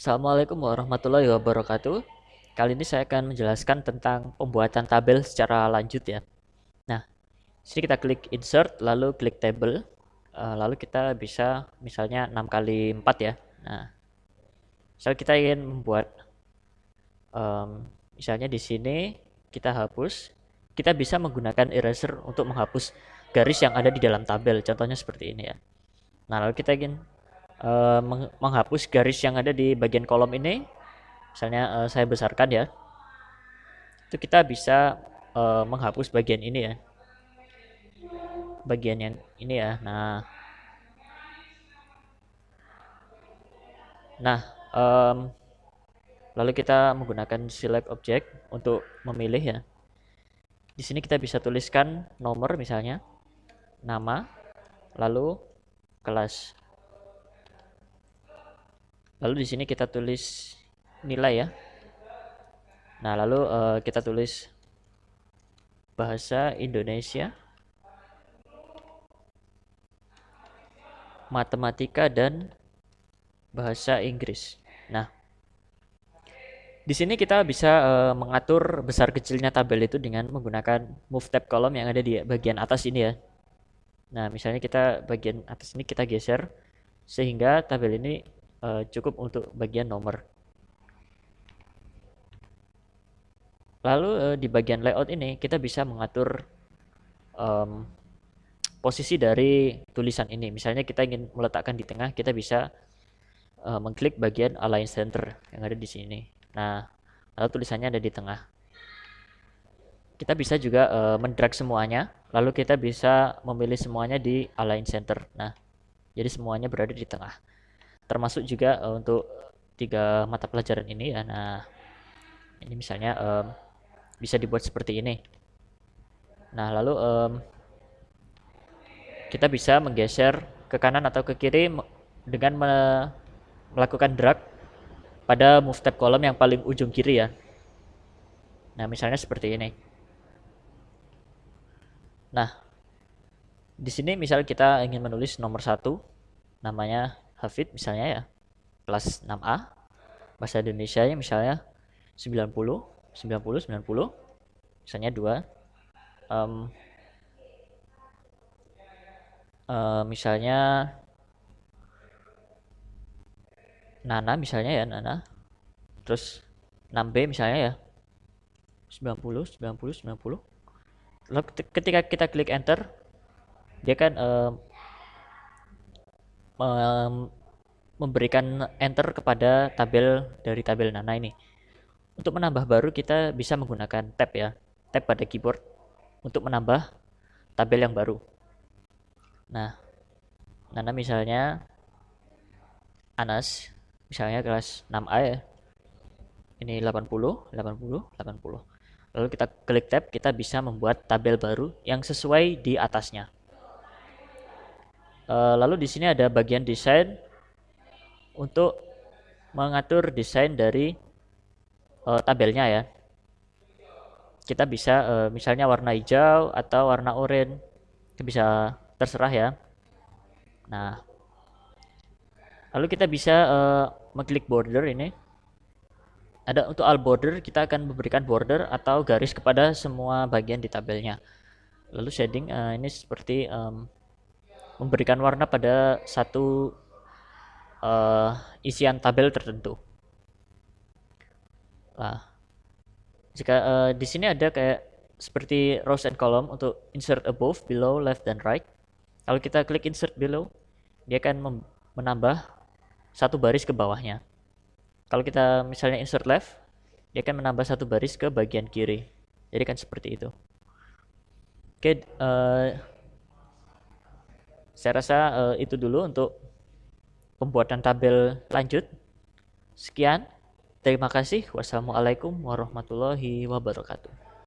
Assalamualaikum warahmatullahi wabarakatuh. Kali ini saya akan menjelaskan tentang pembuatan tabel secara lanjut ya. Nah, sini kita klik insert, lalu klik table, lalu kita bisa misalnya 6 kali 4 ya. Nah, misal kita ingin membuat misalnya di sini kita hapus, kita bisa menggunakan eraser untuk menghapus garis yang ada di dalam tabel. Contohnya seperti ini ya. Nah, lalu kita ingin menghapus garis yang ada di bagian kolom ini. Misalnya saya besarkan ya, itu kita bisa menghapus bagian ini ya, bagian yang ini ya. Nah, lalu kita menggunakan select object untuk memilih ya. Di sini kita bisa tuliskan nomor misalnya, nama, lalu kelas. Lalu di sini kita tulis nilai ya. Nah, lalu kita tulis bahasa Indonesia, matematika, dan bahasa Inggris. Nah, di sini kita bisa mengatur besar kecilnya tabel itu dengan menggunakan move tab column yang ada di bagian atas ini ya. Nah, misalnya kita bagian atas ini kita geser sehingga tabel ini cukup untuk bagian nomor. Lalu di bagian layout ini kita bisa mengatur posisi dari tulisan ini. Misalnya kita ingin meletakkan di tengah, kita bisa mengklik bagian align center yang ada di sini. Nah, lalu tulisannya ada di tengah. Kita bisa juga mendrag semuanya, lalu kita bisa memilih semuanya di align center. Nah, jadi semuanya berada di tengah. Termasuk juga untuk 3 mata pelajaran ini ya. Nah, ini misalnya bisa dibuat seperti ini. Nah, lalu kita bisa menggeser ke kanan atau ke kiri dengan melakukan drag pada move tab column yang paling ujung kiri ya. Nah, misalnya seperti ini. Nah, di sini misal kita ingin menulis nomor 1, namanya Hafid misalnya ya, kelas 6A, bahasa Indonesia nya misalnya 90, 90, 90, misalnya 2, misalnya Nana misalnya ya, Nana, terus 6B misalnya ya, 90, 90, 90. Lalu ketika kita klik enter, dia kan memberikan enter kepada tabel dari tabel Nana ini. Untuk menambah baru kita bisa menggunakan tab ya, tab pada keyboard untuk menambah tabel yang baru. Nah, Nana misalnya Anas misalnya kelas 6A ya, ini 80, 80, 80. Lalu kita klik tab, kita bisa membuat tabel baru yang sesuai di atasnya. Lalu di sini ada bagian desain untuk mengatur desain dari tabelnya ya. Kita bisa misalnya warna hijau atau warna oranye, itu bisa terserah ya. Nah, lalu kita bisa mengklik border ini. Ada untuk all border, kita akan memberikan border atau garis kepada semua bagian di tabelnya. Lalu shading ini seperti memberikan warna pada satu isian tabel tertentu. Nah, jika di sini ada kayak seperti rows and column untuk insert above, below, left, dan right. Kalau kita klik insert below, dia akan menambah satu baris ke bawahnya. Kalau kita misalnya insert left, dia akan menambah satu baris ke bagian kiri. Jadi kan seperti itu. Oke, saya rasa itu dulu untuk pembuatan tabel lanjut. Sekian, terima kasih. Wassalamualaikum warahmatullahi wabarakatuh.